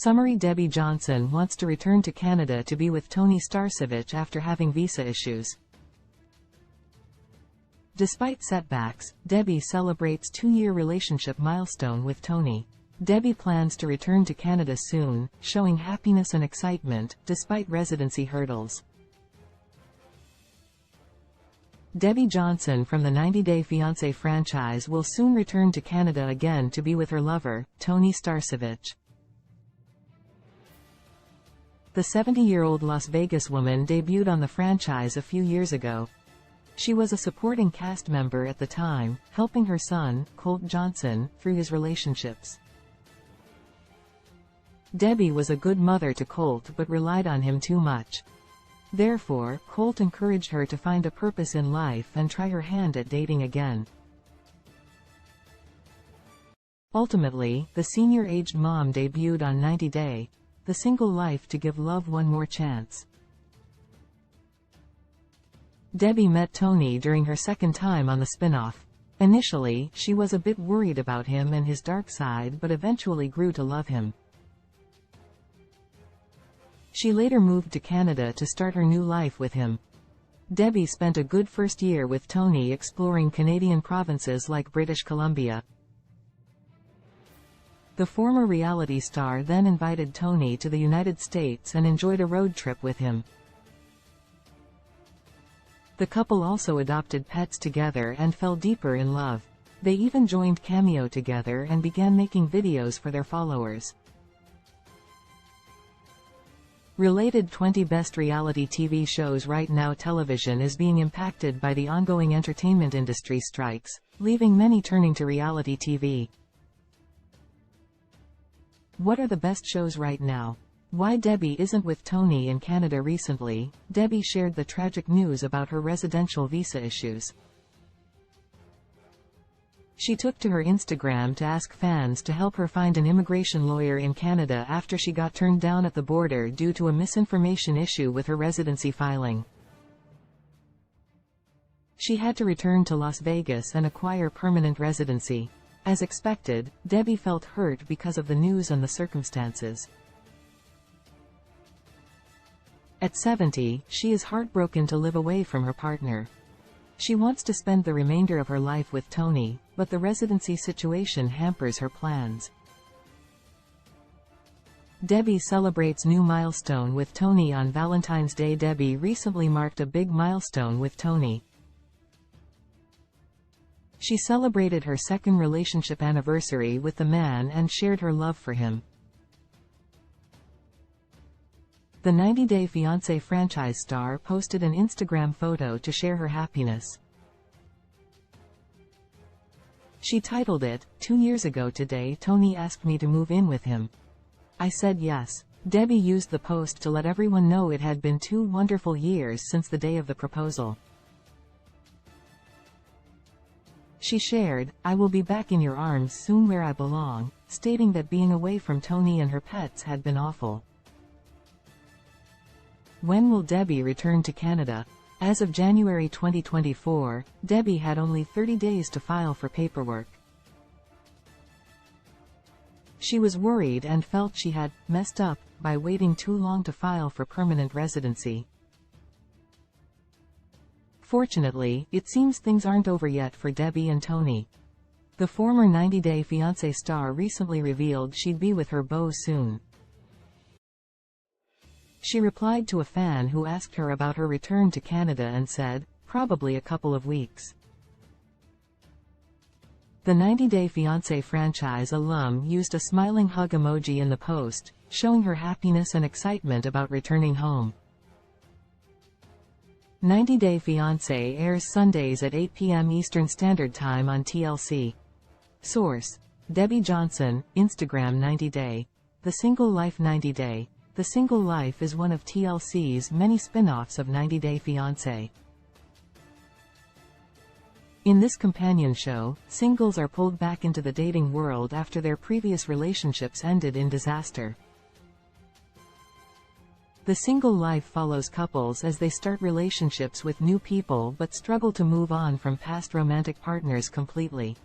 Summary: Debbie Johnson wants to return to Canada to be with Tony Starcevich after having visa issues. Despite setbacks, Debbie celebrates 2-year relationship milestone with Tony. Debbie plans to return to Canada soon, showing happiness and excitement, despite residency hurdles. Debbie Johnson from the 90-Day Fiancé franchise will soon return to Canada again to be with her lover, Tony Starcevich. The 70-year-old Las Vegas woman debuted on the franchise a few years ago. She was a supporting cast member at the time, helping her son, Colt Johnson, through his relationships. Debbie was a good mother to Colt but relied on him too much. Therefore, Colt encouraged her to find a purpose in life and try her hand at dating again. Ultimately, the senior-aged mom debuted on 90 Day, The Single Life to give love one more chance. Debbie met Tony during her second time on the spin-off. Initially, she was a bit worried about him and his dark side but eventually grew to love him. She later moved to Canada to start her new life with him. Debbie spent a good first year with Tony exploring Canadian provinces like British Columbia. The former reality star then invited Tony to the United States and enjoyed a road trip with him. The couple also adopted pets together and fell deeper in love. They even joined Cameo together and began making videos for their followers. Related 20 Best Reality TV Shows. Right now television is being impacted by the ongoing entertainment industry strikes, leaving many turning to reality TV. What are the best shows right now? Why Debbie isn't with Tony in Canada. Recently, Debbie shared the tragic news about her residential visa issues. She took to her Instagram to ask fans to help her find an immigration lawyer in Canada after she got turned down at the border due to a misinformation issue with her residency filing. She had to return to Las Vegas and acquire permanent residency. As expected, Debbie felt hurt because of the news and the circumstances. At 70, she is heartbroken to live away from her partner. She wants to spend the remainder of her life with Tony, but the residency situation hampers her plans. Debbie celebrates new milestone with Tony on Valentine's Day. Debbie recently marked a big milestone with Tony. She celebrated her second relationship anniversary with the man and shared her love for him. The 90-Day Fiancé franchise star posted an Instagram photo to share her happiness. She titled it, "2 years ago today Tony asked me to move in with him. I said yes." Debbie used the post to let everyone know it had been 2 wonderful years since the day of the proposal. She shared, "I will be back in your arms soon where I belong," stating that being away from Tony and her pets had been awful. When will Debbie return to Canada? As of January 2024, Debbie had only 30 days to file for paperwork. She was worried and felt she had messed up by waiting too long to file for permanent residency. Fortunately, it seems things aren't over yet for Debbie and Tony. The former 90-Day Fiancé star recently revealed she'd be with her beau soon. She replied to a fan who asked her about her return to Canada and said, "Probably a couple of weeks." The 90-Day Fiancé franchise alum used a smiling hug emoji in the post, showing her happiness and excitement about returning home. 90-Day Fiancé airs Sundays at 8 p.m. Eastern Standard Time on TLC. Source: Debbie Johnson, Instagram. 90 Day. The Single Life. 90 Day. The Single Life is one of TLC's many spin-offs of 90-Day Fiancé. In this companion show, singles are pulled back into the dating world after their previous relationships ended in disaster. The Single Life follows couples as they start relationships with new people but struggle to move on from past romantic partners completely.